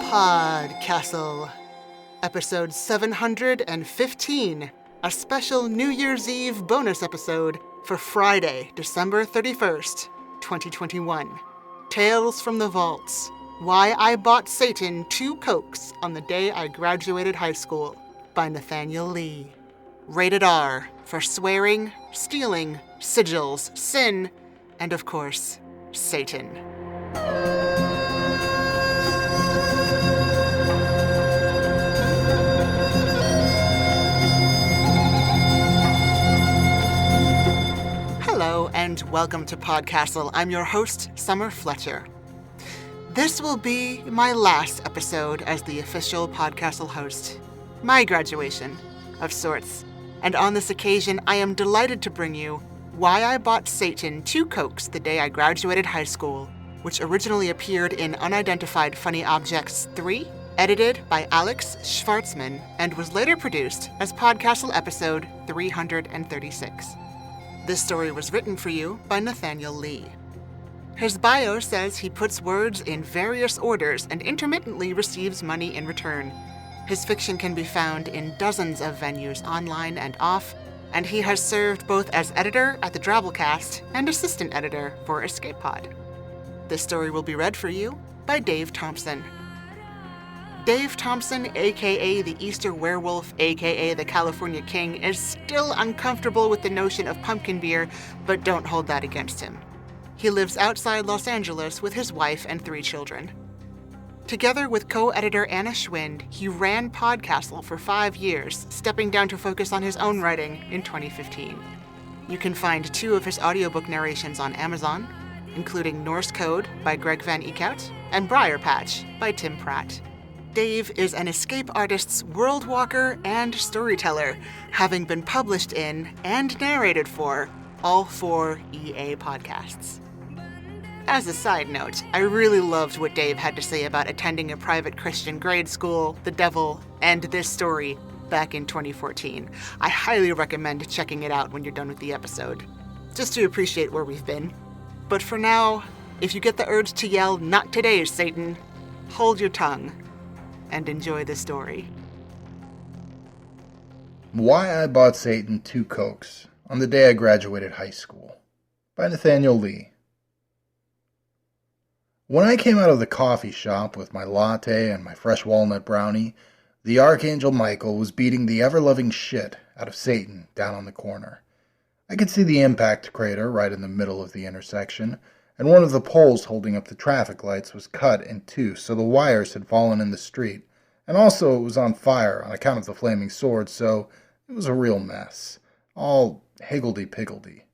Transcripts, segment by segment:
PodCastle, episode 715, a special New Year's Eve bonus episode for Friday, December 31st, 2021. Tales from the Vaults, Why I Bought Satan 2 Cokes on the Day I Graduated High School, by Nathaniel Lee. Rated R for swearing, stealing, sigils, sin, and of course, Satan. Hello and welcome to PodCastle. I'm your host, Summer Fletcher. This will be my last episode as the official PodCastle host. My graduation, of sorts. And on this occasion, I am delighted to bring you Why I Bought Satan 2 Cokes the Day I Graduated High School, which originally appeared in Unidentified Funny Objects 3, edited by Alex Schwartzman, and was later produced as PodCastle episode 336. This story was written for you by Nathaniel Lee. His bio says he puts words in various orders and intermittently receives money in return. His fiction can be found in dozens of venues online and off, and he has served both as editor at the Drabblecast and assistant editor for Escape Pod. This story will be read for you by Dave Thompson. Dave Thompson, aka the Easter Werewolf, aka the California King, is still uncomfortable with the notion of pumpkin beer, but don't hold that against him. He lives outside Los Angeles with his wife and 3 children. Together with co-editor Anna Schwind, he ran PodCastle for 5 years, stepping down to focus on his own writing in 2015. You can find 2 of his audiobook narrations on Amazon, including Norse Code by Greg Van Eekhout and Briar Patch by Tim Pratt. Dave is an escape artist's world walker and storyteller, having been published in and narrated for all 4 EA podcasts. As a side note, I really loved what Dave had to say about attending a private Christian grade school, the devil, and this story back in 2014. I highly recommend checking it out when you're done with the episode, just to appreciate where we've been. But for now, if you get the urge to yell, "Not today, Satan," hold your tongue and enjoy the story. Why I Bought Satan 2 Cokes on the Day I Graduated High School, by Nathaniel Lee. When I came out of the coffee shop with my latte and my fresh walnut brownie, the Archangel Michael was beating the ever-loving shit out of Satan down on the corner. I could see the impact crater right in the middle of the intersection, and one of the poles holding up the traffic lights was cut in 2, so the wires had fallen in the street, and also it was on fire on account of the flaming sword, so it was a real mess. All higgledy-piggledy.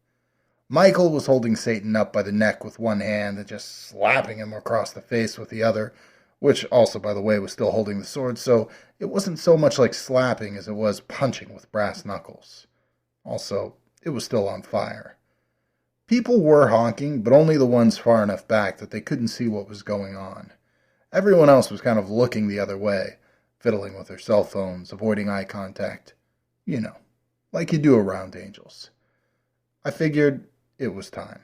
Michael was holding Satan up by the neck with one hand and just slapping him across the face with the other, which also, by the way, was still holding the sword, so it wasn't so much like slapping as it was punching with brass knuckles. Also, it was still on fire. People were honking, but only the ones far enough back that they couldn't see what was going on. Everyone else was kind of looking the other way, fiddling with their cell phones, avoiding eye contact. You know, like you do around angels. I figured it was time.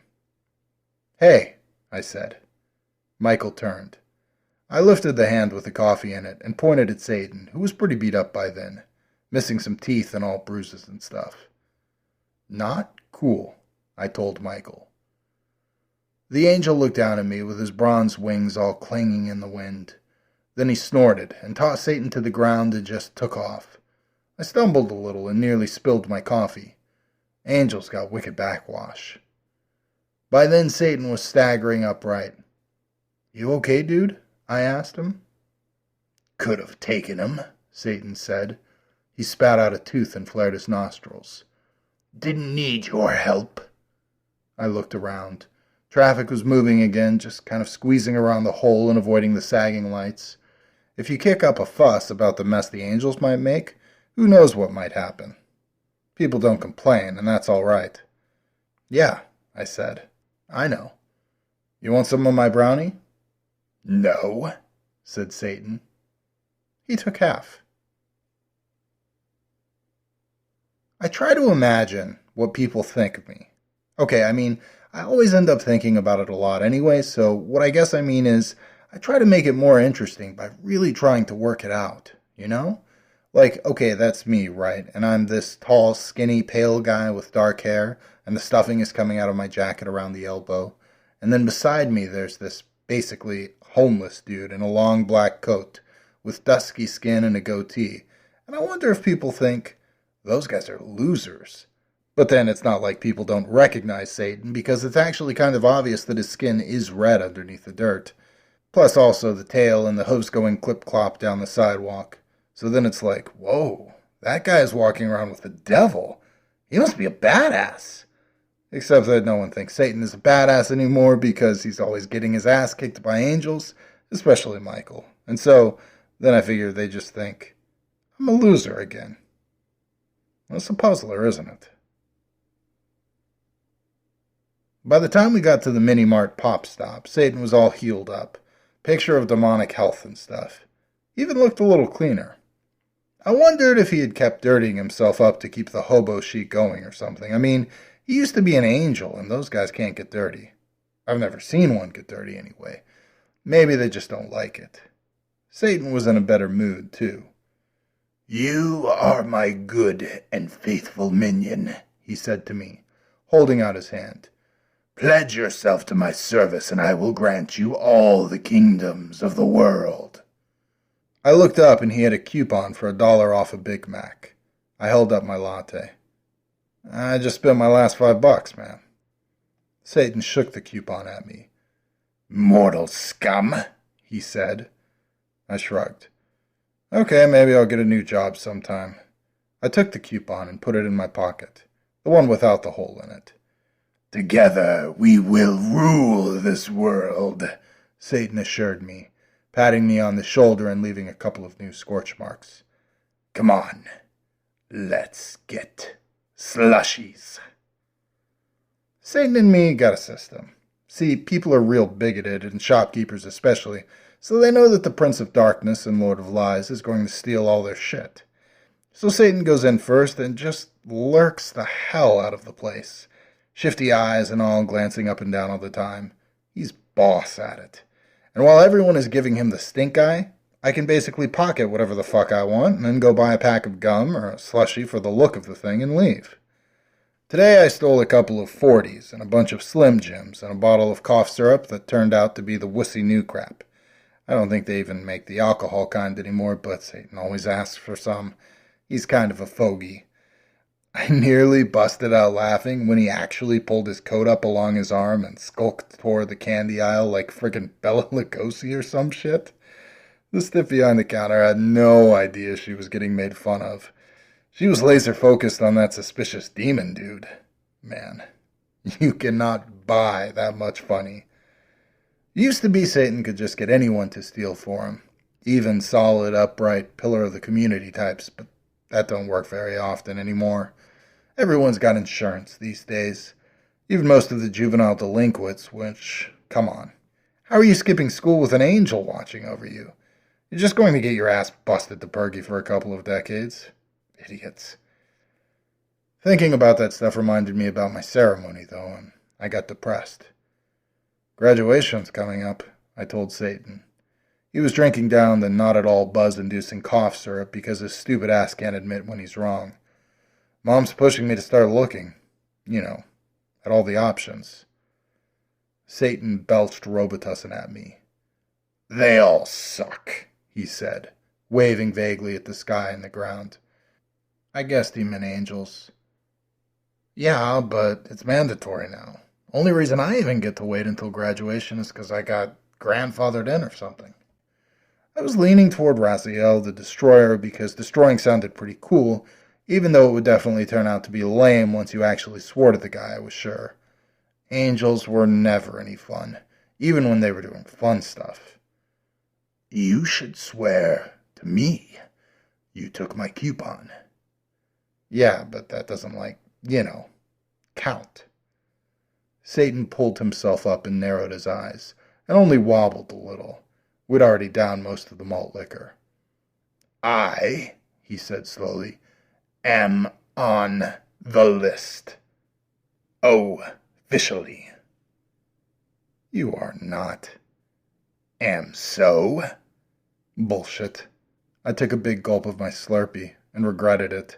"Hey," I said. Michael turned. I lifted the hand with the coffee in it and pointed at Satan, who was pretty beat up by then, missing some teeth and all bruises and stuff. "Not cool," I told Michael. The angel looked down at me with his bronze wings all clanging in the wind. Then he snorted and tossed Satan to the ground and just took off. I stumbled a little and nearly spilled my coffee. Angels got wicked backwash. By then Satan was staggering upright. "You okay, dude?" I asked him. "Could have taken him," Satan said. He spat out a tooth and flared his nostrils. "Didn't need your help." I looked around. Traffic was moving again, just kind of squeezing around the hole and avoiding the sagging lights. If you kick up a fuss about the mess the angels might make, who knows what might happen. People don't complain, and that's all right. "Yeah," I said. "I know. You want some of my brownie?" "No," said Satan. He took half. I try to imagine what people think of me. Okay, I always end up thinking about it a lot anyway, so what I guess I mean is, I try to make it more interesting by really trying to work it out, you know? Like, okay, that's me, right? And I'm this tall, skinny, pale guy with dark hair, and the stuffing is coming out of my jacket around the elbow. And then beside me, there's this basically homeless dude in a long black coat with dusky skin and a goatee. And I wonder if people think, those guys are losers. But then it's not like people don't recognize Satan, because it's actually kind of obvious that his skin is red underneath the dirt. Plus also the tail and the hooves going clip-clop down the sidewalk. So then it's like, whoa, that guy is walking around with the devil. He must be a badass. Except that no one thinks Satan is a badass anymore because he's always getting his ass kicked by angels, especially Michael. And so then I figure they just think, I'm a loser again. Well, it's a puzzler, isn't it? By the time we got to the mini-mart pop stop, Satan was all healed up. Picture of demonic health and stuff. Even looked a little cleaner. I wondered if he had kept dirtying himself up to keep the hobo chic going or something. I mean, he used to be an angel, and those guys can't get dirty. I've never seen one get dirty anyway. Maybe they just don't like it. Satan was in a better mood, too. You are my good and faithful minion, he said to me, holding out his hand. Pledge yourself to my service, and I will grant you all the kingdoms of the world. I looked up, and he had a coupon for $1 off a Big Mac. I held up my latte. I just spent my last $5, man. Satan shook the coupon at me. Mortal scum, he said. I shrugged. Okay, maybe I'll get a new job sometime. I took the coupon and put it in my pocket, the one without the hole in it. Together we will rule this world, Satan assured me, patting me on the shoulder and leaving a couple of new scorch marks. Come on, let's get slushies. Satan and me got a system. See, people are real bigoted, and shopkeepers especially, so they know that the Prince of Darkness and Lord of Lies is going to steal all their shit. So Satan goes in first and just lurks the hell out of the place. Shifty eyes and all, glancing up and down all the time. He's boss at it. And while everyone is giving him the stink eye, I can basically pocket whatever the fuck I want and then go buy a pack of gum or a slushie for the look of the thing and leave. Today I stole a couple of 40s and a bunch of Slim Jims and a bottle of cough syrup that turned out to be the wussy new crap. I don't think they even make the alcohol kind anymore, but Satan always asks for some. He's kind of a fogey. I nearly busted out laughing when he actually pulled his coat up along his arm and skulked toward the candy aisle like frickin' Bela Lugosi or some shit. The stiff behind the counter had no idea she was getting made fun of. She was laser focused on that suspicious demon dude. Man, you cannot buy that much funny. It used to be Satan could just get anyone to steal for him. Even solid, upright, pillar of the community types, but that don't work very often anymore. Everyone's got insurance these days. Even most of the juvenile delinquents, which, come on. How are you skipping school with an angel watching over you? You're just going to get your ass busted to pergy for a couple of decades. Idiots. Thinking about that stuff reminded me about my ceremony, though, and I got depressed. Graduation's coming up, I told Satan. He was drinking down the not-at-all buzz-inducing cough syrup because his stupid ass can't admit when he's wrong. Mom's pushing me to start looking, at all the options. Satan belched Robitussin at me. They all suck, he said, waving vaguely at the sky and the ground. I guessed he meant angels. Yeah, but it's mandatory now. Only reason I even get to wait until graduation is because I got grandfathered in or something. I was leaning toward Raziel, the Destroyer, because destroying sounded pretty cool, even though it would definitely turn out to be lame once you actually swore to the guy, I was sure. Angels were never any fun, even when they were doing fun stuff. You should swear to me. You took my coupon. Yeah, but that doesn't, count. Satan pulled himself up and narrowed his eyes, and only wobbled a little. We'd already downed most of the malt liquor. I, he said slowly, am on the list. Officially. You are not. Am so? Bullshit. I took a big gulp of my Slurpee and regretted it.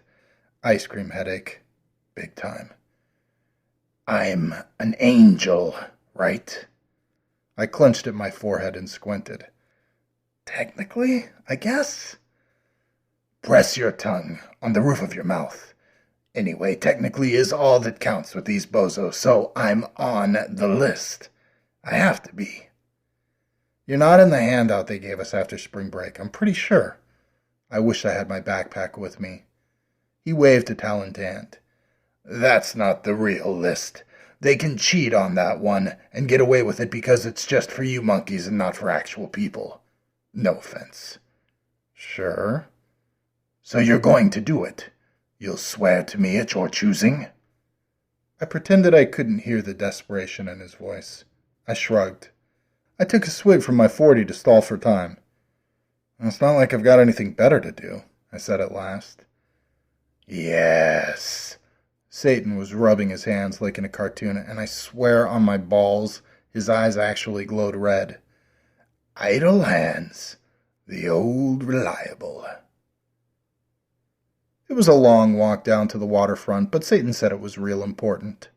Ice cream headache. Big time. I'm an angel, right? I clenched at my forehead and squinted. Technically, I guess. Press your tongue on the roof of your mouth. Anyway, technically is all that counts with these bozos, so I'm on the list. I have to be. You're not in the handout they gave us after spring break, I'm pretty sure. I wish I had my backpack with me. He waved to Talontant. That's not the real list. They can cheat on that one and get away with it because it's just for you monkeys and not for actual people. No offense. Sure. So you're going to do it. You'll swear to me at your choosing? I pretended I couldn't hear the desperation in his voice. I shrugged. I took a swig from my 40 to stall for time. It's not like I've got anything better to do, I said at last. Yes. Satan was rubbing his hands like in a cartoon, and I swear on my balls, his eyes actually glowed red. Idle hands, the old reliable. It was a long walk down to the waterfront, but Satan said it was real important.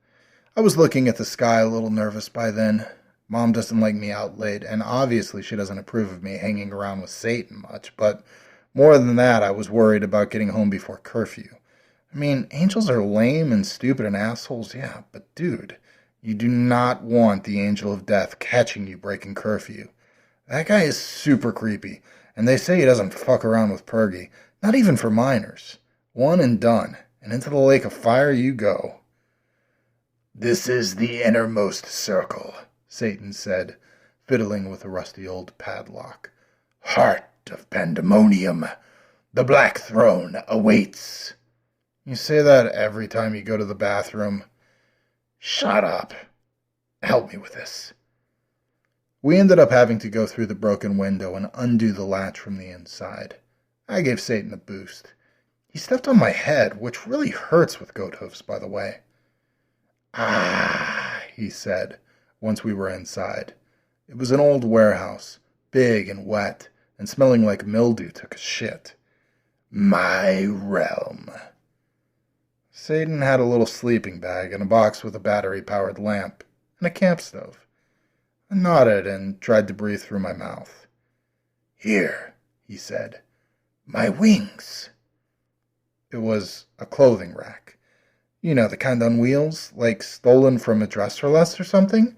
I was looking at the sky a little nervous by then. Mom doesn't like me out late, and obviously she doesn't approve of me hanging around with Satan much, but more than that, I was worried about getting home before curfew. I mean, angels are lame and stupid and assholes, yeah, but dude, you do not want the angel of death catching you breaking curfew. That guy is super creepy, and they say he doesn't fuck around with Purgy, not even for minors. One and done, and into the lake of fire you go. This is the innermost circle, Satan said, fiddling with a rusty old padlock. Heart of pandemonium. The black throne awaits. You say that every time you go to the bathroom. Shut up. Help me with this. We ended up having to go through the broken window and undo the latch from the inside. I gave Satan a boost. He stepped on my head, which really hurts with goat hoofs, by the way. Ah, he said, once we were inside. It was an old warehouse, big and wet, and smelling like mildew took a shit. My realm. Satan had a little sleeping bag and a box with a battery-powered lamp and a camp stove. I nodded and tried to breathe through my mouth. Here, he said, my wings. It was a clothing rack. You know, the kind on wheels, like stolen from a dresser less or something.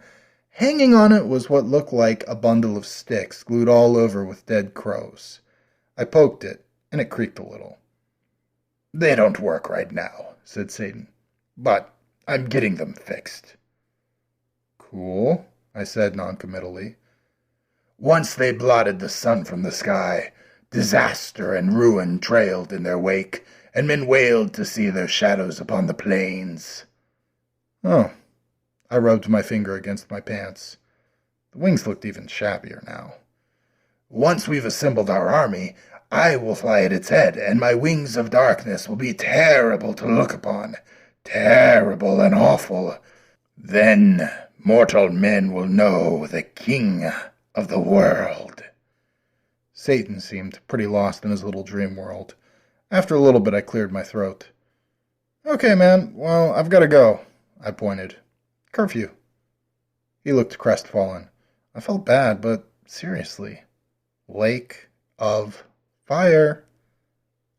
Hanging on it was what looked like a bundle of sticks glued all over with dead crows. I poked it, and it creaked a little. They don't work right now, said Satan, but I'm getting them fixed. Cool, I said noncommittally. Once they blotted the sun from the sky, disaster and ruin trailed in their wake, and men wailed to see their shadows upon the plains. Oh, I rubbed my finger against my pants. The wings looked even shabbier now. Once we've assembled our army, I will fly at its head, and my wings of darkness will be terrible to look upon, terrible and awful. Then mortal men will know the king of the world. Satan seemed pretty lost in his little dream world. After a little bit, I cleared my throat. Okay, man, well, I've got to go, I pointed. Curfew. He looked crestfallen. I felt bad, but seriously. Lake of fire.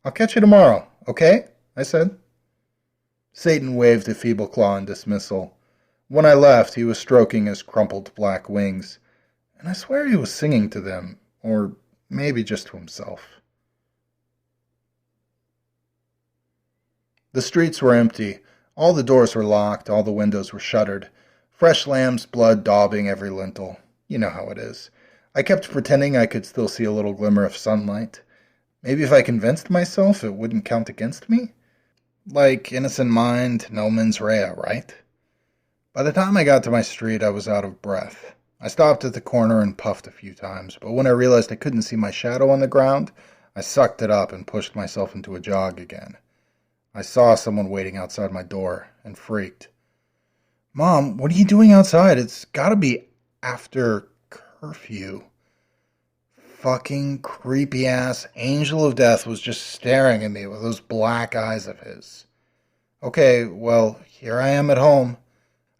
I'll catch you tomorrow, okay? I said. Satan waved a feeble claw in dismissal. When I left, he was stroking his crumpled black wings, and I swear he was singing to them, or maybe just to himself. The streets were empty. All the doors were locked, all the windows were shuttered. Fresh lamb's blood daubing every lintel. You know how it is. I kept pretending I could still see a little glimmer of sunlight. Maybe if I convinced myself it wouldn't count against me? Like innocent mind, no mens rea, right? By the time I got to my street, I was out of breath. I stopped at the corner and puffed a few times, but when I realized I couldn't see my shadow on the ground, I sucked it up and pushed myself into a jog again. I saw someone waiting outside my door and freaked. Mom, what are you doing outside? It's gotta be after curfew. fucking creepy-ass angel of death was just staring at me with those black eyes of his. Okay, well, here I am at home.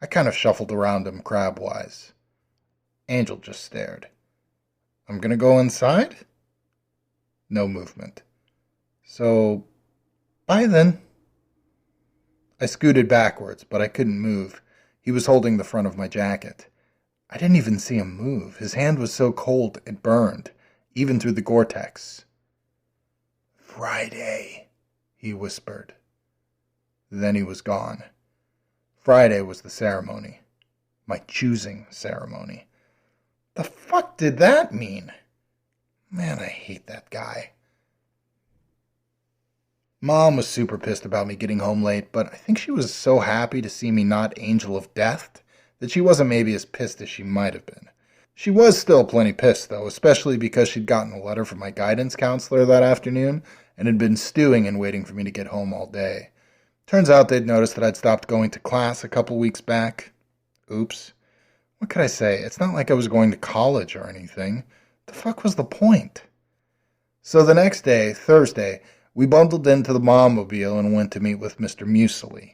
I kind of shuffled around him crabwise. Angel just stared. I'm gonna go inside? No movement. So, bye then. I scooted backwards, but I couldn't move. He was holding the front of my jacket. I didn't even see him move. His hand was so cold it burned, even through the Gore-Tex. Friday, he whispered. Then he was gone. Friday was the ceremony. My choosing ceremony. The fuck did that mean? Man, I hate that guy. Mom was super pissed about me getting home late, but I think she was so happy to see me not Angel of Death that she wasn't maybe as pissed as she might have been. She was still plenty pissed, though, especially because she'd gotten a letter from my guidance counselor that afternoon and had been stewing and waiting for me to get home all day. Turns out they'd noticed that I'd stopped going to class a couple weeks back. Oops. What could I say? It's not like I was going to college or anything. The fuck was the point? So the next day, Thursday, we bundled into the Mommobile and went to meet with Mr. Muesli.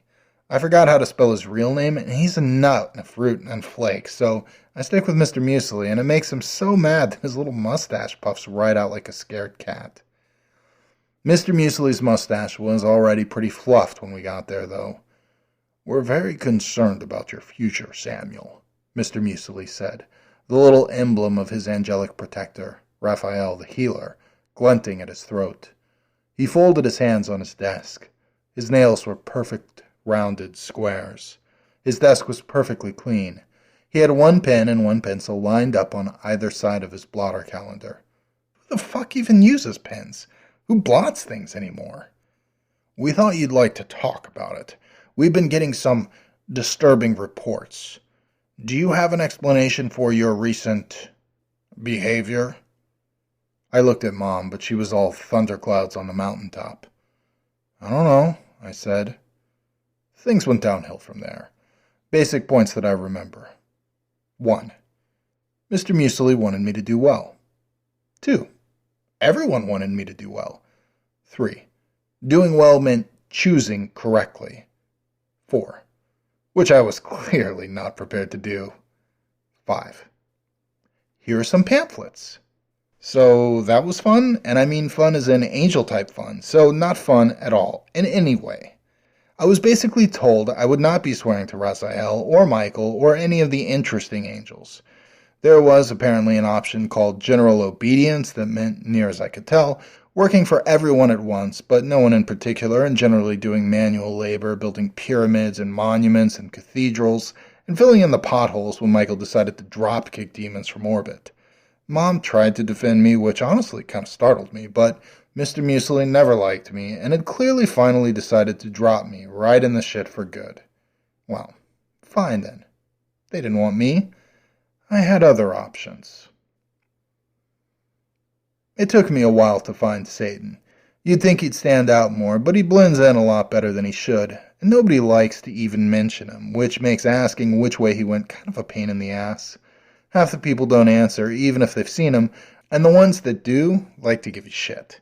I forgot how to spell his real name, and he's a nut and a fruit and flake, so I stick with Mr. Muesli, and it makes him so mad that his little mustache puffs right out like a scared cat. Mr. Muesli's mustache was already pretty fluffed when we got there, though. We're very concerned about your future, Samuel, Mr. Muesli said, the little emblem of his angelic protector, Raphael the healer, glinting at his throat. He folded his hands on his desk. His nails were perfect, rounded squares. His desk was perfectly clean. He had one pen and one pencil lined up on either side of his blotter calendar. Who the fuck even uses pens? Who blots things anymore? We thought you'd like to talk about it. We've been getting some disturbing reports. Do you have an explanation for your recent behavior? I looked at Mom, but she was all thunderclouds on the mountaintop. I don't know, I said. Things went downhill from there. Basic points that I remember. 1. Mr. Muesli wanted me to do well. 2. Everyone wanted me to do well. 3. Doing well meant choosing correctly. 4. Which I was clearly not prepared to do. 5. Here are some pamphlets. So that was fun, and I mean fun as in angel-type fun, so not fun at all, in any way. I was basically told I would not be swearing to Raziel or Michael or any of the interesting angels. There was apparently an option called general obedience that meant, near as I could tell, working for everyone at once, but no one in particular, and generally doing manual labor, building pyramids and monuments and cathedrals, and filling in the potholes when Michael decided to drop-kick demons from orbit. Mom tried to defend me, which honestly kind of startled me, but Mr. Muesli never liked me, and had clearly finally decided to drop me right in the shit for good. Well, fine then. They didn't want me. I had other options. It took me a while to find Satan. You'd think he'd stand out more, but he blends in a lot better than he should, and nobody likes to even mention him, which makes asking which way he went kind of a pain in the ass. Half the people don't answer, even if they've seen him, and the ones that do like to give you shit.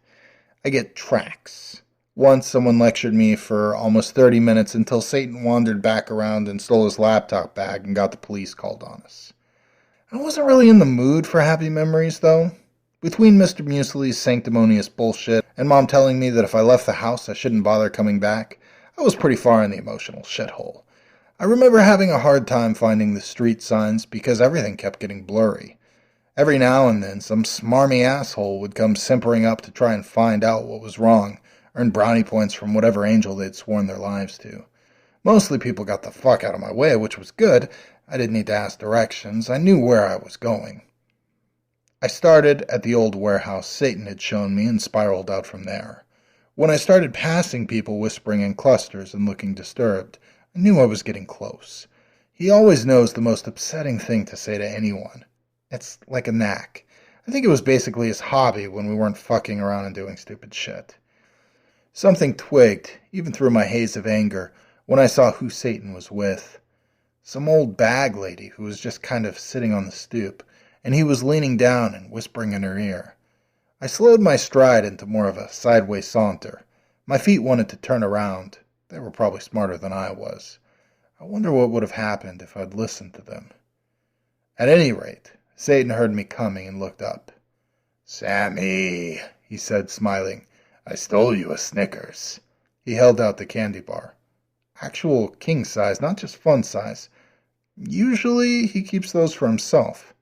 I get tracks. Once someone lectured me for almost 30 minutes until Satan wandered back around and stole his laptop bag and got the police called on us. I wasn't really in the mood for happy memories, though. Between Mr. Muesli's sanctimonious bullshit and Mom telling me that if I left the house I shouldn't bother coming back, I was pretty far in the emotional shithole. I remember having a hard time finding the street signs because everything kept getting blurry. Every now and then some smarmy asshole would come simpering up to try and find out what was wrong, earn brownie points from whatever angel they'd sworn their lives to. Mostly people got the fuck out of my way, which was good. I didn't need to ask directions. I knew where I was going. I started at the old warehouse Satan had shown me and spiraled out from there. When I started passing people whispering in clusters and looking disturbed, I knew I was getting close. He always knows the most upsetting thing to say to anyone. It's like a knack. I think it was basically his hobby when we weren't fucking around and doing stupid shit. Something twigged, even through my haze of anger, when I saw who Satan was with. Some old bag lady who was just kind of sitting on the stoop, and he was leaning down and whispering in her ear. I slowed my stride into more of a sideways saunter. My feet wanted to turn around. They were probably smarter than I was. I wonder what would have happened if I'd listened to them. At any rate, Satan heard me coming and looked up. "Sammy," he said, smiling, "I stole you a Snickers." He held out the candy bar. Actual king size, not just fun size. Usually he keeps those for himself.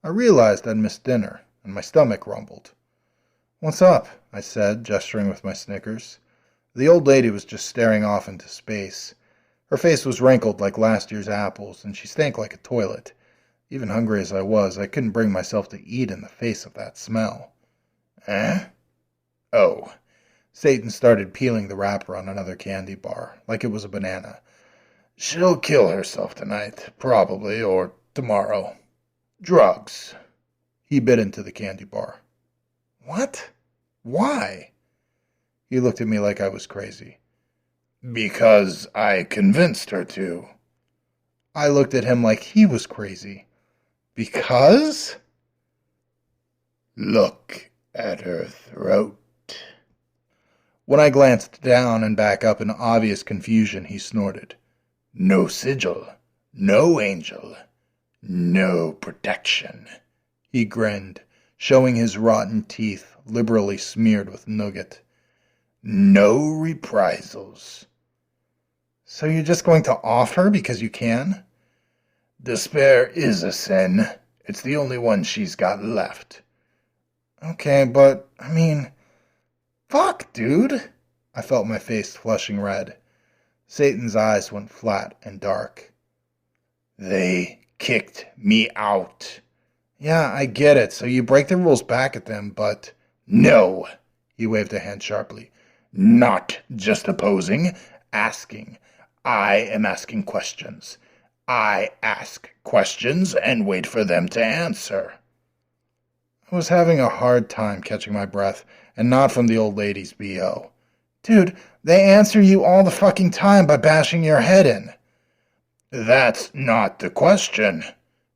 I realized I'd missed dinner, and my stomach rumbled. "What's up?" I said, gesturing with my Snickers. The old lady was just staring off into space. Her face was wrinkled like last year's apples, and she stank like a toilet. Even hungry as I was, I couldn't bring myself to eat in the face of that smell. "Eh?" "Oh." Satan started peeling the wrapper on another candy bar, like it was a banana. "She'll kill herself tonight, probably, or tomorrow. Drugs." He bit into the candy bar. "What? Why?" He looked at me like I was crazy. "Because I convinced her to." I looked at him like he was crazy. "Because?" "Look at her throat." When I glanced down and back up in obvious confusion, he snorted. "No sigil, no angel, no protection." He grinned, showing his rotten teeth liberally smeared with nougat. "No reprisals." "So you're just going to off her because you can?" "Despair is a sin. It's the only one she's got left." "Okay, but, fuck, dude." I felt my face flushing red. Satan's eyes went flat and dark. "They kicked me out." "Yeah, I get it. So you break the rules back at them, but..." "No." He waved a hand sharply. "Not just opposing, asking. I am asking questions. I ask questions and wait for them to answer." I was having a hard time catching my breath, and not from the old lady's B.O. "Dude, they answer you all the fucking time by bashing your head in." "That's not the question."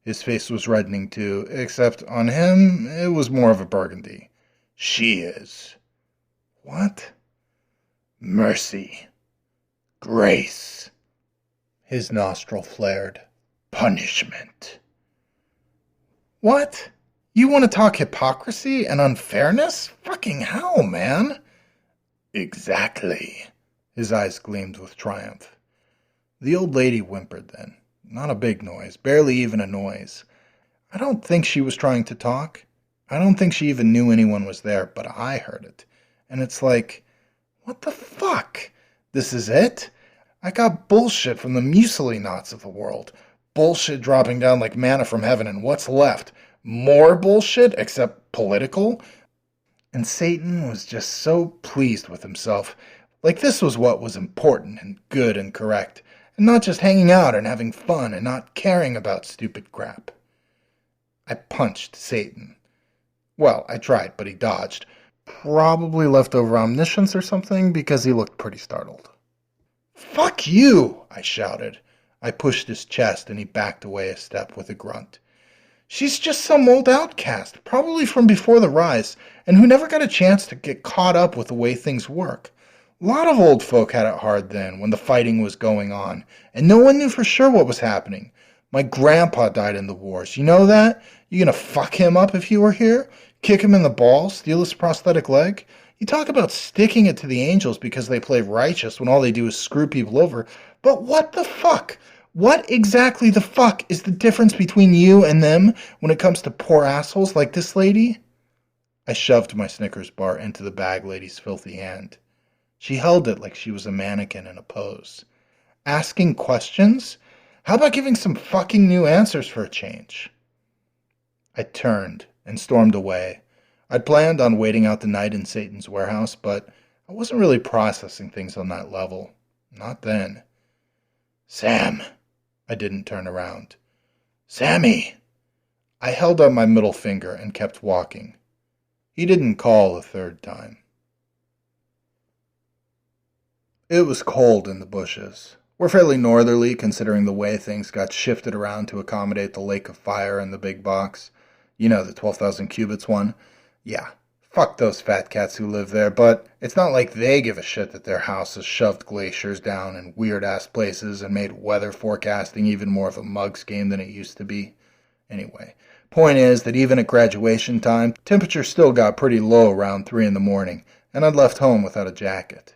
His face was reddening too, except on him it was more of a burgundy. "She is." "What?" "Mercy. Grace." His nostril flared. "Punishment." "What? You want to talk hypocrisy and unfairness? Fucking hell, man." "Exactly." His eyes gleamed with triumph. The old lady whimpered then. Not a big noise, barely even a noise. I don't think she was trying to talk. I don't think she even knew anyone was there, but I heard it. And it's like, what the fuck? This is it? I got bullshit from the muesli knots of the world. Bullshit dropping down like manna from heaven, and what's left? More bullshit, except political? And Satan was just so pleased with himself. Like this was what was important and good and correct, and not just hanging out and having fun and not caring about stupid crap. I punched Satan. Well, I tried, but he dodged. Probably leftover omniscience or something, because he looked pretty startled. "Fuck you!" I shouted. I pushed his chest, and he backed away a step with a grunt. "She's just some old outcast, probably from before the rise, and who never got a chance to get caught up with the way things work. A lot of old folk had it hard then, when the fighting was going on, and no one knew for sure what was happening. My grandpa died in the wars, you know that? You gonna fuck him up if he were here? Kick him in the balls? Steal his prosthetic leg? You talk about sticking it to the angels because they play righteous when all they do is screw people over, but what the fuck? What exactly the fuck is the difference between you and them when it comes to poor assholes like this lady?" I shoved my Snickers bar into the bag lady's filthy hand. She held it like she was a mannequin in a pose. "Asking questions? How about giving some fucking new answers for a change?" I turned and stormed away. I'd planned on waiting out the night in Satan's warehouse, but I wasn't really processing things on that level. Not then. "Sam." I didn't turn around. "Sammy." I held up my middle finger and kept walking. He didn't call a third time. It was cold in the bushes. We're fairly northerly considering the way things got shifted around to accommodate the lake of fire in the big box. You know, the 12,000 cubits one? Yeah, Fuck those fat cats who live there, but it's not like they give a shit that their house has shoved glaciers down in weird-ass places and made weather forecasting even more of a mug's game than it used to be. Anyway, point is that even at graduation time, temperature still got pretty low around 3 in the morning, and I'd left home without a jacket.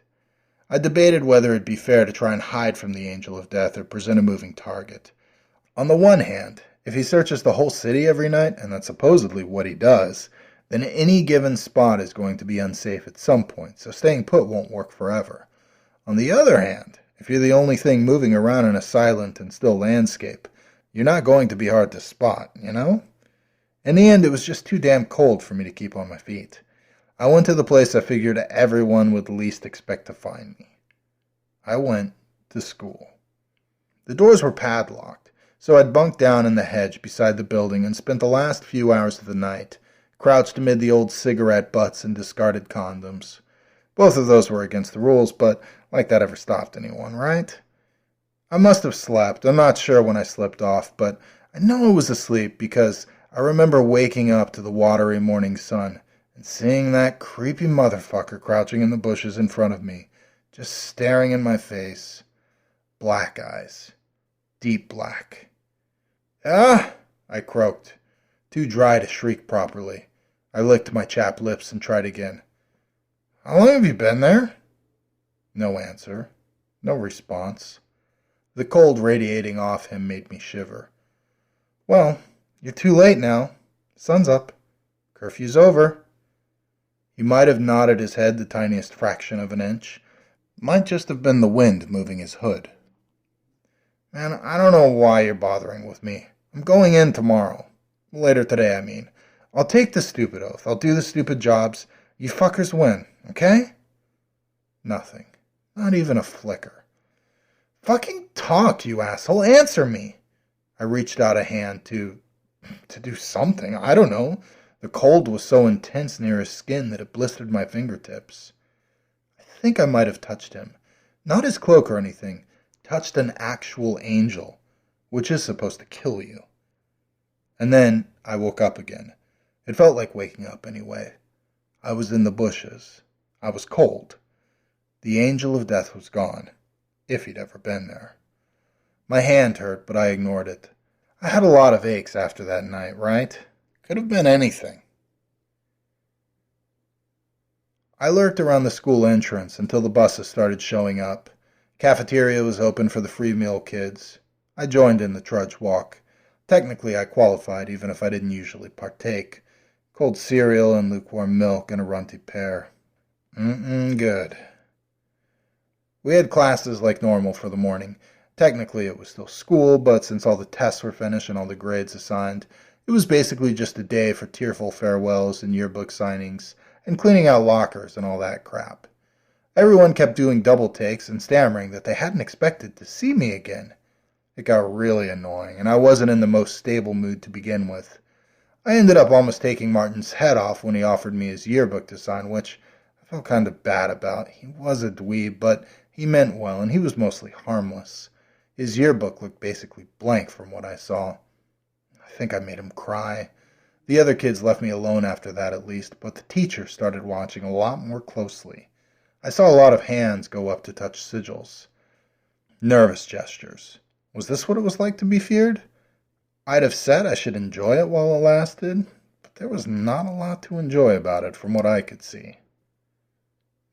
I debated whether it'd be fair to try and hide from the Angel of Death or present a moving target. On the one hand, if he searches the whole city every night, and that's supposedly what he does, then any given spot is going to be unsafe at some point, so staying put won't work forever. On the other hand, if you're the only thing moving around in a silent and still landscape, you're not going to be hard to spot, you know? In the end, it was just too damn cold for me to keep on my feet. I went to the place I figured everyone would least expect to find me. I went to school. The doors were padlocked, so I'd bunked down in the hedge beside the building and spent the last few hours of the night crouched amid the old cigarette butts and discarded condoms. Both of those were against the rules, but like that ever stopped anyone, right? I must have slept. I'm not sure when I slipped off, but I know I was asleep because I remember waking up to the watery morning sun and seeing that creepy motherfucker crouching in the bushes in front of me, just staring in my face. Black eyes. Deep black. "Ah!" I croaked, too dry to shriek properly. I licked my chapped lips and tried again. "How long have you been there?" No answer. No response. The cold radiating off him made me shiver. "Well, you're too late now. Sun's up. Curfew's over." He might have nodded his head the tiniest fraction of an inch. Might just have been the wind moving his hood. "Man, I don't know why you're bothering with me. I'm going in tomorrow. Later today, I mean. I'll take the stupid oath. I'll do the stupid jobs. You fuckers win, okay?" Nothing. Not even a flicker. "Fucking talk, you asshole. Answer me." I reached out a hand to do something. I don't know. The cold was so intense near his skin that it blistered my fingertips. I think I might have touched him. Not his cloak or anything. Touched an actual angel, which is supposed to kill you. And then I woke up again. It felt like waking up anyway. I was in the bushes. I was cold. The Angel of Death was gone, if he'd ever been there. My hand hurt, but I ignored it. I had a lot of aches after that night, right? Could have been anything. I lurked around the school entrance until the buses started showing up. Cafeteria was open for the free meal kids. I joined in the trudge walk. Technically, I qualified, even if I didn't usually partake. Cold cereal and lukewarm milk and a runty pear. Good. We had classes like normal for the morning. Technically, it was still school, but since all the tests were finished and all the grades assigned, it was basically just a day for tearful farewells and yearbook signings, and cleaning out lockers and all that crap. Everyone kept doing double takes and stammering that they hadn't expected to see me again. It got really annoying, and I wasn't in the most stable mood to begin with. I ended up almost taking Martin's head off when he offered me his yearbook to sign, which I felt kind of bad about. He was a dweeb, but he meant well, and he was mostly harmless. His yearbook looked basically blank from what I saw. I think I made him cry. The other kids left me alone after that at least, but the teacher started watching a lot more closely. I saw a lot of hands go up to touch sigils. Nervous gestures. Was this what it was like to be feared? I'd have said I should enjoy it while it lasted, but there was not a lot to enjoy about it from what I could see.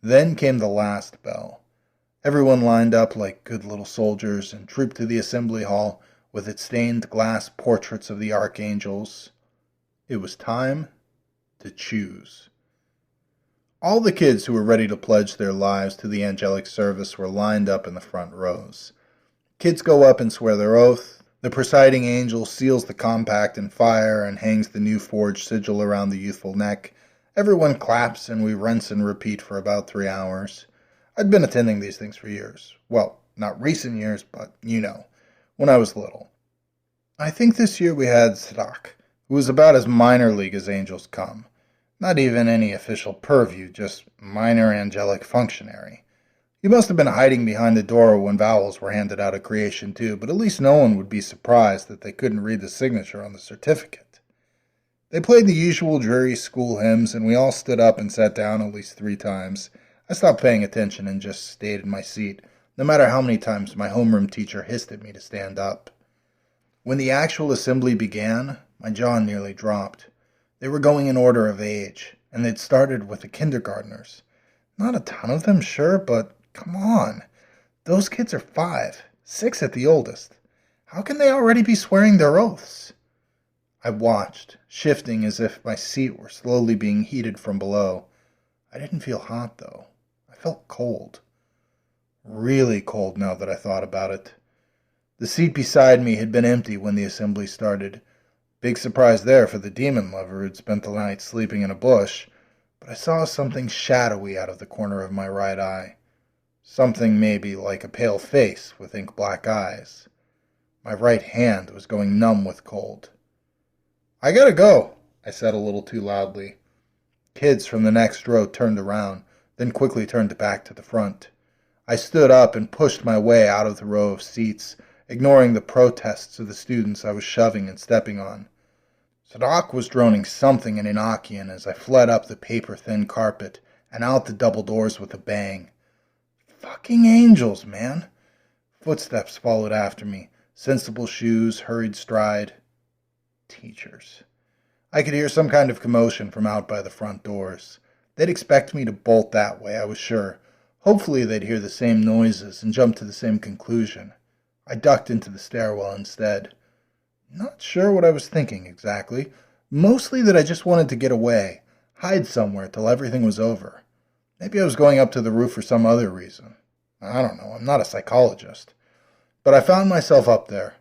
Then came the last bell. Everyone lined up like good little soldiers and trooped to the assembly hall with its stained glass portraits of the archangels. It was time to choose. All the kids who were ready to pledge their lives to the angelic service were lined up in the front rows. Kids go up and swear their oath. The presiding angel seals the compact in fire and hangs the new forged sigil around the youthful neck. Everyone claps and we rinse and repeat for about 3 hours. I'd been attending these things for years. Well, not recent years, but when I was little. I think this year we had Srak, who was about as minor league as angels come. Not even any official purview, just minor angelic functionary. He must have been hiding behind the door when vowels were handed out at creation too, but at least no one would be surprised that they couldn't read the signature on the certificate. They played the usual dreary school hymns, and we all stood up and sat down at least 3 times. I stopped paying attention and just stayed in my seat, no matter how many times my homeroom teacher hissed at me to stand up. When the actual assembly began, my jaw nearly dropped. They were going in order of age, and they'd started with the kindergartners. Not a ton of them, sure, but come on. Those kids are 5, 6 at the oldest. How can they already be swearing their oaths? I watched, shifting as if my seat were slowly being heated from below. I didn't feel hot, though. I felt cold. Really cold now that I thought about it. The seat beside me had been empty when the assembly started. Big surprise there for the demon lover who'd spent the night sleeping in a bush, but I saw something shadowy out of the corner of my right eye. Something maybe like a pale face with ink-black eyes. My right hand was going numb with cold. "I gotta go," I said a little too loudly. Kids from the next row turned around, then quickly turned back to the front. I stood up and pushed my way out of the row of seats, ignoring the protests of the students I was shoving and stepping on. Sadak was droning something in Enochian as I fled up the paper-thin carpet and out the double doors with a bang. Fucking angels, man. Footsteps followed after me, sensible shoes, hurried stride. Teachers. I could hear some kind of commotion from out by the front doors. They'd expect me to bolt that way, I was sure. Hopefully they'd hear the same noises and jump to the same conclusion. I ducked into the stairwell instead. Not sure what I was thinking exactly. Mostly that I just wanted to get away, hide somewhere till everything was over. Maybe I was going up to the roof for some other reason. I don't know, I'm not a psychologist. But I found myself up there,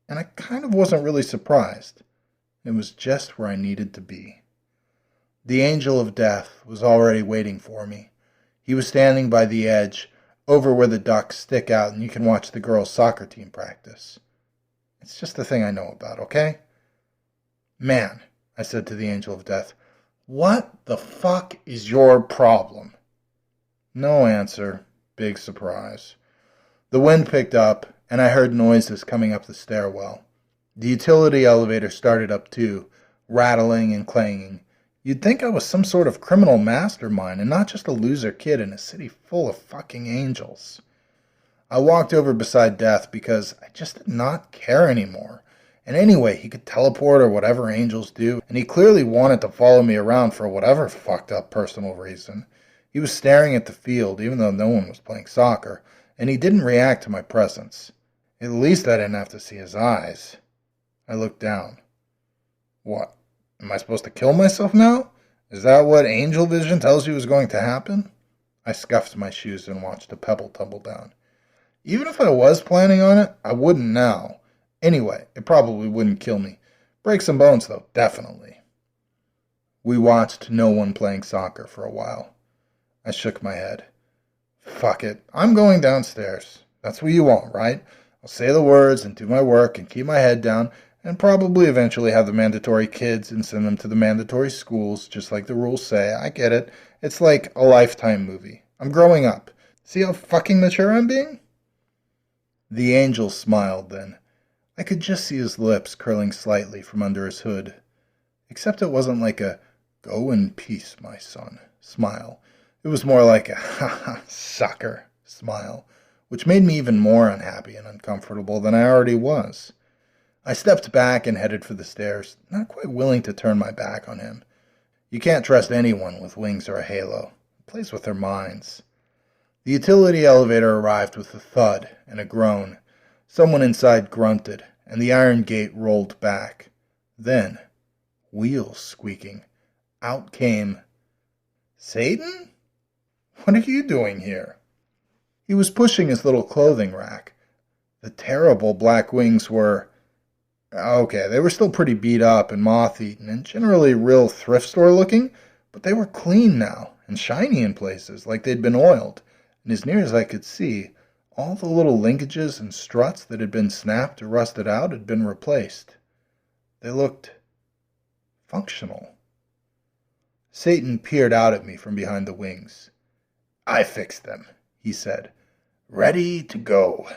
and I kind of wasn't really surprised. It was just where I needed to be. The angel of death was already waiting for me. He was standing by the edge, over where the ducks stick out and you can watch the girls' soccer team practice. It's just a thing I know about, okay? "Man," I said to the angel of death, "what the fuck is your problem?" No answer. Big surprise. The wind picked up, and I heard noises coming up the stairwell. The utility elevator started up too, rattling and clanging. You'd think I was some sort of criminal mastermind and not just a loser kid in a city full of fucking angels. I walked over beside Death because I just did not care anymore. And anyway, he could teleport or whatever angels do, and he clearly wanted to follow me around for whatever fucked up personal reason. He was staring at the field, even though no one was playing soccer, and he didn't react to my presence. At least I didn't have to see his eyes. I looked down. What? Am I supposed to kill myself now? Is that what angel vision tells you is going to happen? I scuffed my shoes and watched a pebble tumble down. Even if I was planning on it, I wouldn't now. Anyway, it probably wouldn't kill me. Break some bones, though, definitely. We watched no one playing soccer for a while. I shook my head. Fuck it. I'm going downstairs. That's what you want, right? I'll say the words and do my work and keep my head down and probably eventually have the mandatory kids and send them to the mandatory schools, just like the rules say. I get it. It's like a Lifetime movie. I'm growing up. See how fucking mature I'm being? The angel smiled then. I could just see his lips curling slightly from under his hood. Except it wasn't like a "go in peace, my son" smile. It was more like a "ha-ha, sucker" smile, which made me even more unhappy and uncomfortable than I already was. I stepped back and headed for the stairs, not quite willing to turn my back on him. You can't trust anyone with wings or a halo. It plays with their minds. The utility elevator arrived with a thud and a groan. Someone inside grunted, and the iron gate rolled back. Then, wheels squeaking, out came Satan? What are you doing here? He was pushing his little clothing rack. The terrible black wings were... Okay, they were still pretty beat up and moth-eaten and generally real thrift store looking, but they were clean now and shiny in places like they'd been oiled, and as near as I could see, all the little linkages and struts that had been snapped or rusted out had been replaced. They looked functional. Satan peered out at me from behind the wings. "I fixed them," he said. "Ready to go."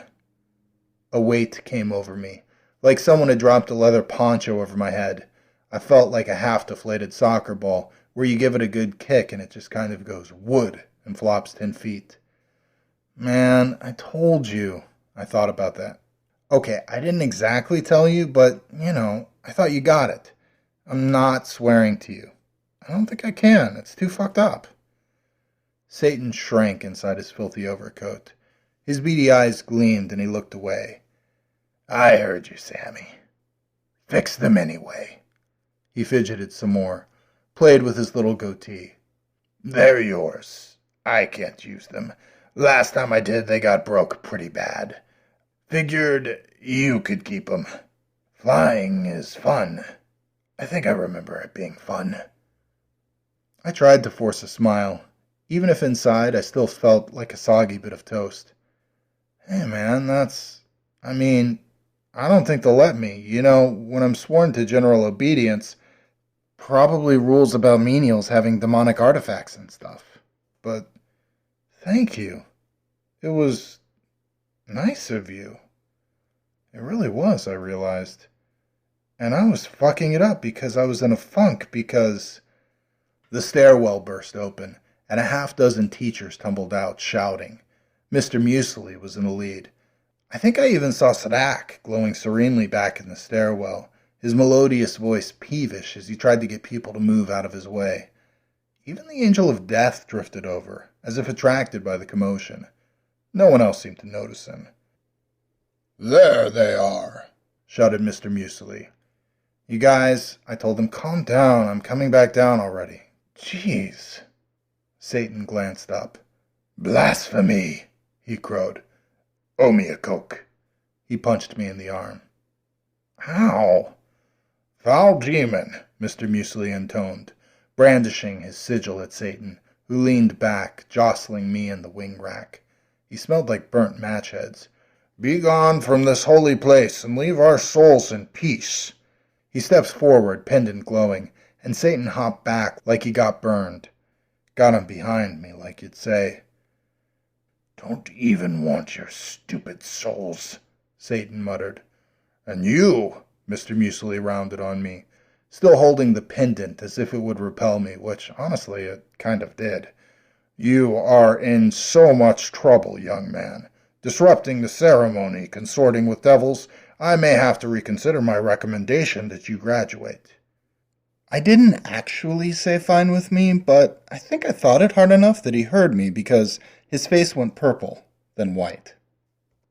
A weight came over me, like someone had dropped a leather poncho over my head. I felt like a half-deflated soccer ball where you give it a good kick and it just kind of goes wood and flops 10 feet. Man, I told you. I thought about that. Okay, I didn't exactly tell you, but, I thought you got it. I'm not swearing to you. I don't think I can. It's too fucked up. Satan shrank inside his filthy overcoat. His beady eyes gleamed and he looked away. I heard you, Sammy. Fix them anyway. He fidgeted some more, played with his little goatee. They're yours. I can't use them. Last time I did, they got broke pretty bad. Figured you could keep them. Flying is fun. I think I remember it being fun. I tried to force a smile. Even if inside I still felt like a soggy bit of toast. Hey man, I don't think they'll let me. When I'm sworn to general obedience, probably rules about menials having demonic artifacts and stuff. But thank you. It was nice of you. It really was, I realized. And I was fucking it up because I was in a funk because the stairwell burst open and a half-dozen teachers tumbled out, shouting. Mr. Muesli was in the lead. I think I even saw Sadak glowing serenely back in the stairwell, his melodious voice peevish as he tried to get people to move out of his way. Even the Angel of Death drifted over, as if attracted by the commotion. No one else seemed to notice him. There they are, shouted Mr. Muesli. You guys, I told them, calm down, I'm coming back down already. Jeez. Satan glanced up. Blasphemy, he crowed. Owe me a Coke. He punched me in the arm. Ow. Foul demon, Mr. Muesli intoned, brandishing his sigil at Satan, who leaned back, jostling me in the wing rack. He smelled like burnt match heads. Be gone from this holy place and leave our souls in peace. He steps forward, pendant glowing, and Satan hopped back like he got burned. Got him behind me, like you'd say. Don't even want your stupid souls, Satan muttered. And you, Mr. Muesli rounded on me, still holding the pendant as if it would repel me, which, honestly, it kind of did. You are in so much trouble, young man. Disrupting the ceremony, consorting with devils, I may have to reconsider my recommendation that you graduate. I didn't actually say fine with me, but I think I thought it hard enough that he heard me because his face went purple, then white.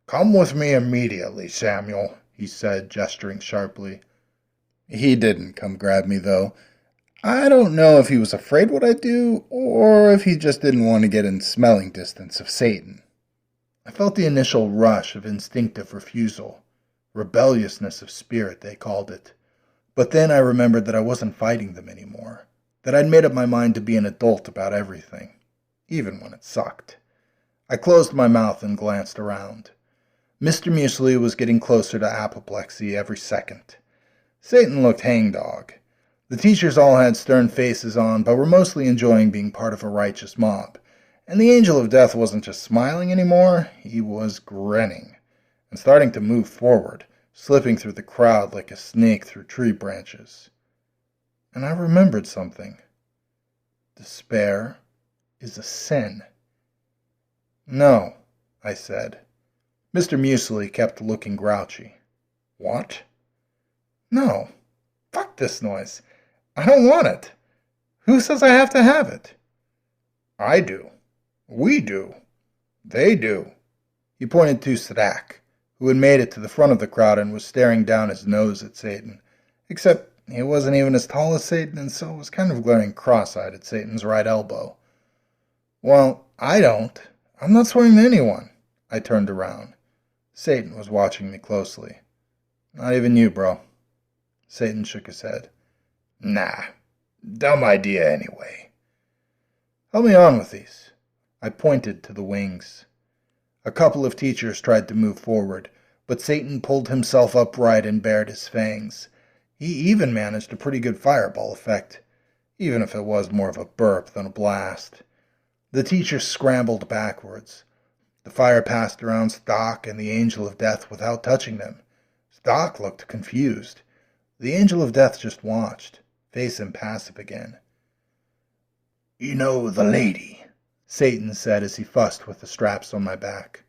Come with me immediately, Samuel, he said, gesturing sharply. He didn't come grab me, though. I don't know if he was afraid what I'd do, or if he just didn't want to get in smelling distance of Satan. I felt the initial rush of instinctive refusal. Rebelliousness of spirit, they called it. But then I remembered that I wasn't fighting them anymore, that I'd made up my mind to be an adult about everything, even when it sucked. I closed my mouth and glanced around. Mr. Muesli was getting closer to apoplexy every second. Satan looked hangdog. The teachers all had stern faces on, but were mostly enjoying being part of a righteous mob. And the Angel of Death wasn't just smiling anymore, he was grinning, and starting to move forward, slipping through the crowd like a snake through tree branches. And I remembered something. Despair is a sin. No, I said. Mr. Muesli kept looking grouchy. What? No. Fuck this noise. I don't want it. Who says I have to have it? I do. We do. They do. He pointed to Sadak, who had made it to the front of the crowd and was staring down his nose at Satan. Except he wasn't even as tall as Satan, and so was kind of glaring cross-eyed at Satan's right elbow. Well, I don't. I'm not swearing to anyone. I turned around. Satan was watching me closely. Not even you, bro. Satan shook his head. Nah. Dumb idea anyway. Help me on with these. I pointed to the wings. A couple of teachers tried to move forward, but Satan pulled himself upright and bared his fangs. He even managed a pretty good fireball effect, even if it was more of a burp than a blast. The teachers scrambled backwards. The fire passed around Stock and the Angel of Death without touching them. Stock looked confused. The Angel of Death just watched, face impassive again. "You know the lady," Satan said as he fussed with the straps on my back.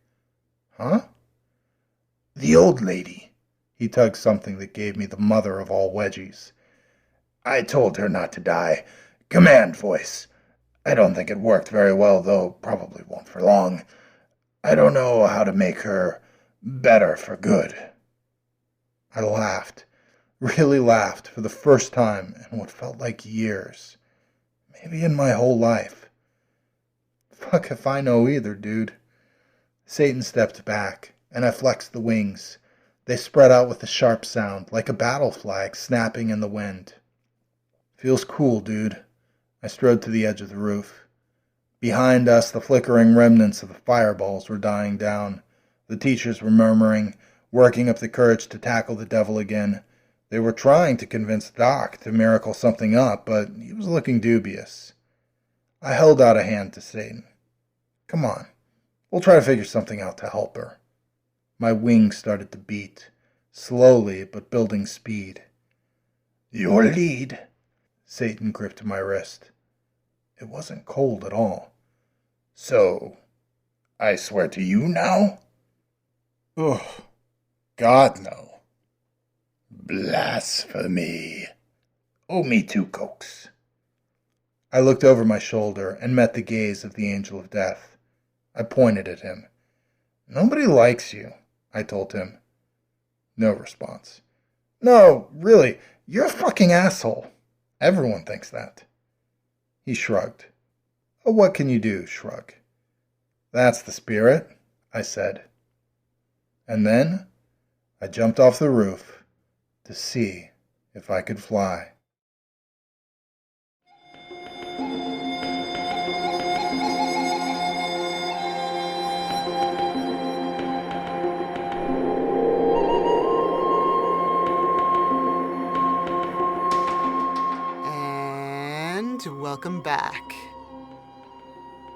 "Huh?" "The old lady." He tugged something that gave me the mother of all wedgies. "I told her not to die. Command voice. I don't think it worked very well, though probably won't for long. I don't know how to make her better for good." I laughed, really laughed for the first time in what felt like years, maybe in my whole life. Fuck if I know either, dude. Satan stepped back, and I flexed the wings. They spread out with a sharp sound, like a battle flag snapping in the wind. "Feels cool, dude." I strode to the edge of the roof. Behind us, the flickering remnants of the fireballs were dying down. The teachers were murmuring, working up the courage to tackle the devil again. They were trying to convince Doc to miracle something up, but he was looking dubious. I held out a hand to Satan. "Come on, we'll try to figure something out to help her." My wings started to beat, slowly but building speed. "Your lead." Satan gripped my wrist. It wasn't cold at all. "So, I swear to you now?" "Ugh, God no." "Blasphemy. Owe me 2 cokes." I looked over my shoulder and met the gaze of the Angel of Death. I pointed at him. "Nobody likes you," I told him. No response. "No, really, you're a fucking asshole. Everyone thinks that." He shrugged. "Oh, what can you do, shrug?" "That's the spirit," I said. And then I jumped off the roof to see if I could fly. Welcome back.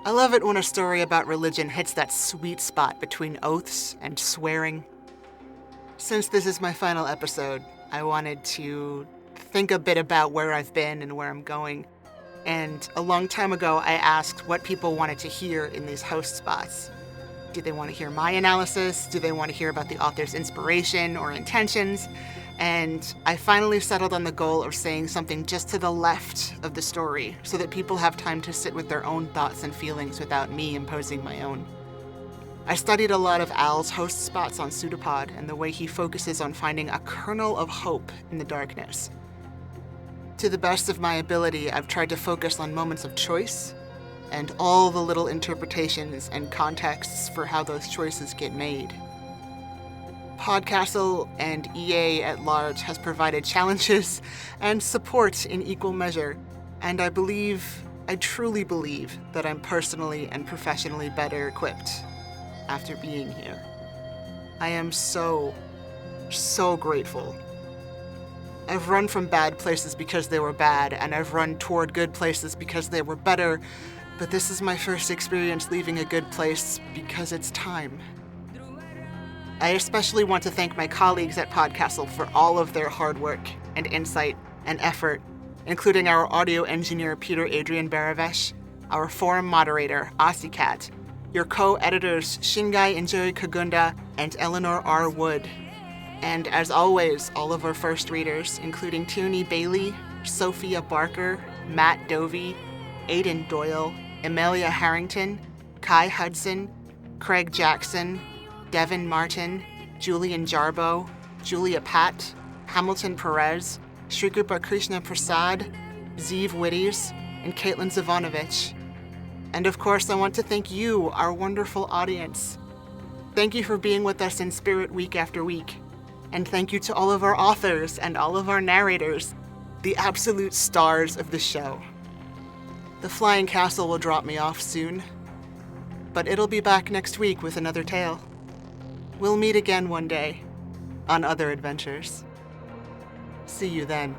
I love it when a story about religion hits that sweet spot between oaths and swearing. Since this is my final episode, I wanted to think a bit about where I've been and where I'm going. And a long time ago, I asked what people wanted to hear in these host spots. Do they want to hear my analysis? Do they want to hear about the author's inspiration or intentions? And I finally settled on the goal of saying something just to the left of the story so that people have time to sit with their own thoughts and feelings without me imposing my own. I studied a lot of Al's host spots on Pseudopod and the way he focuses on finding a kernel of hope in the darkness. To the best of my ability, I've tried to focus on moments of choice and all the little interpretations and contexts for how those choices get made. PodCastle and EA at large has provided challenges and support in equal measure, and I truly believe that I'm personally and professionally better equipped after being here. I am so grateful. I've run from bad places because they were bad, and I've run toward good places because they were better, but this is my first experience leaving a good place because it's time. I especially want to thank my colleagues at PodCastle for all of their hard work and insight and effort, including our audio engineer Peter Adrian Baravesh, our forum moderator Asikat, your co-editors Shingai Enjoy Kagunda and Eleanor R. Wood, and as always, all of our first readers, including Tierney Bailey, Sophia Barker, Matt Dovey, Aidan Doyle, Amelia Harrington, Kai Hudson, Craig Jackson, Devin Martin, Julian Jarbo, Julia Pat, Hamilton Perez, Shrikrupa Krishna Prasad, Zeev Witties, and Caitlin Zavanovich. And of course, I want to thank you, our wonderful audience. Thank you for being with us in spirit week after week. And thank you to all of our authors and all of our narrators, the absolute stars of the show. The Flying Castle will drop me off soon, but it'll be back next week with another tale. We'll meet again one day, on other adventures. See you then.